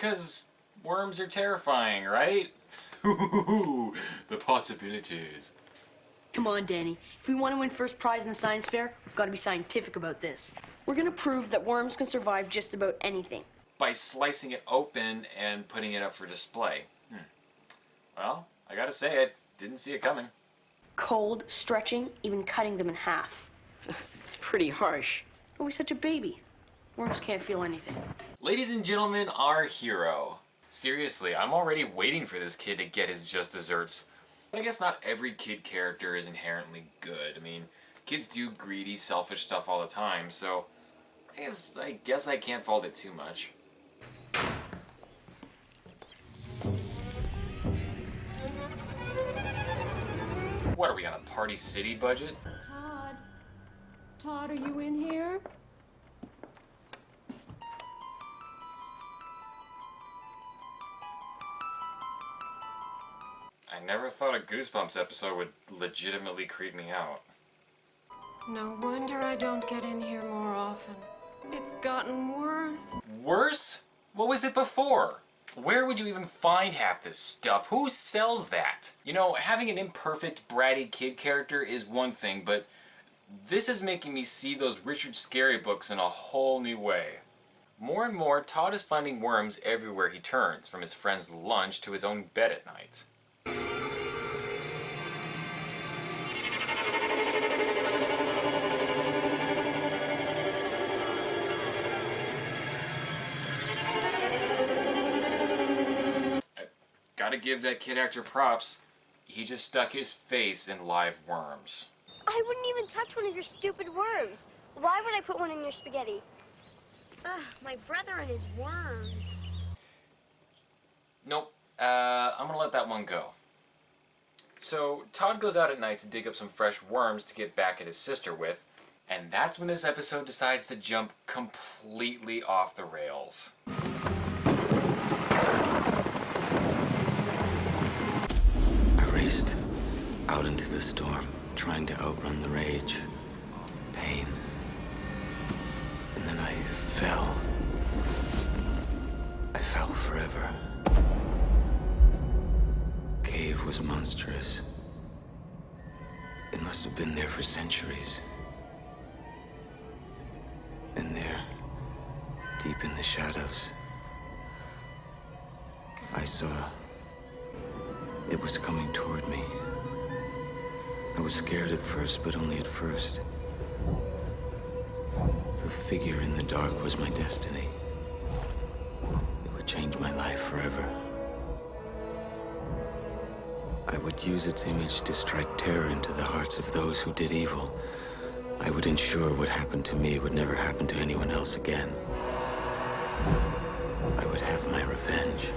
'Cause worms are terrifying, right? The possibilities. Come on, Danny. If we want to win first prize in the science fair, we've got to be scientific about this. We're going to prove that worms can survive just about anything. By slicing it open and putting it up for display. Well, I gotta say, I didn't see it coming. Cold, stretching, even cutting them in half. Pretty harsh. Oh, he's such a baby. Worms can't feel anything. Ladies and gentlemen, our hero. Seriously, I'm already waiting for this kid to get his just desserts. But I guess not every kid character is inherently good. I mean, kids do greedy, selfish stuff all the time, so I guess I can't fault it too much. What, are we on a Party City budget? Todd? Todd, are you in here? I never thought a Goosebumps episode would legitimately creep me out. No wonder I don't get in here more often. It's gotten worse. Worse? What was it before? Where would you even find half this stuff? Who sells that? You know, having an imperfect, bratty kid character is one thing, but this is making me see those Richard Scarry books in a whole new way. More and more, Todd is finding worms everywhere he turns, from his friend's lunch to his own bed at night. Gotta give that kid actor props. He just stuck his face in live worms. I wouldn't even touch one of your stupid worms. Why would I put one in your spaghetti? Ugh, my brother and his worms. Nope, I'm gonna let that one go. So, Todd goes out at night to dig up some fresh worms to get back at his sister with, and that's when this episode decides to jump completely off the rails. Out into the storm, trying to outrun the rage, pain. And then I fell. I fell forever. Cave was monstrous. It must have been there for centuries. And there, deep in the shadows, I saw it was coming toward me. I was scared at first, but only at first. The figure in the dark was my destiny. It would change my life forever. I would use its image to strike terror into the hearts of those who did evil. I would ensure what happened to me would never happen to anyone else again. I would have my revenge.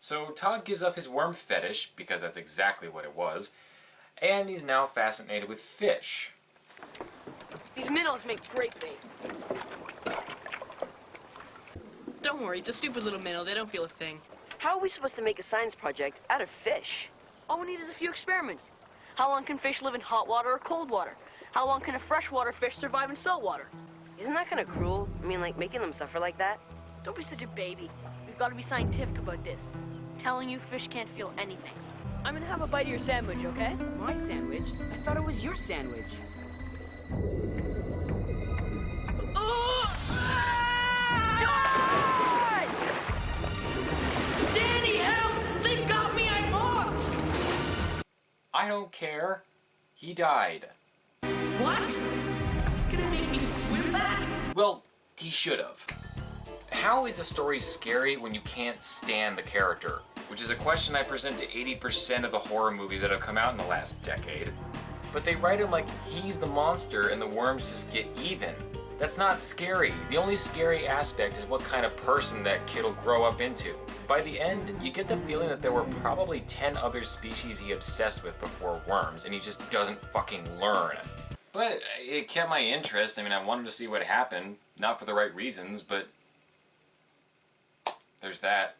So Todd gives up his worm fetish, because that's exactly what it was, and he's now fascinated with fish. These minnows make great bait. Don't worry, it's a stupid little minnow. They don't feel a thing. How are we supposed to make a science project out of fish? All we need is a few experiments. How long can fish live in hot water or cold water? How long can a freshwater fish survive in salt water? Isn't that kind of cruel? I mean, like, making them suffer like that? Don't be such a baby. We've got to be scientific about this. Telling you fish can't feel anything. I'm gonna have a bite of your sandwich, okay? My sandwich? I thought it was your sandwich. Danny, help! They got me, I'm hooked! I don't care. He died. What? Gonna make me swim back? Well, he should have. How is a story scary when you can't stand the character? Which is a question I present to 80% of the horror movies that have come out in the last decade. But they write him like he's the monster and the worms just get even. That's not scary. The only scary aspect is what kind of person that kid will grow up into. By the end, you get the feeling that there were probably 10 other species he obsessed with before worms, and he just doesn't fucking learn. But it kept my interest. I mean, I wanted to see what happened. Not for the right reasons, but there's that.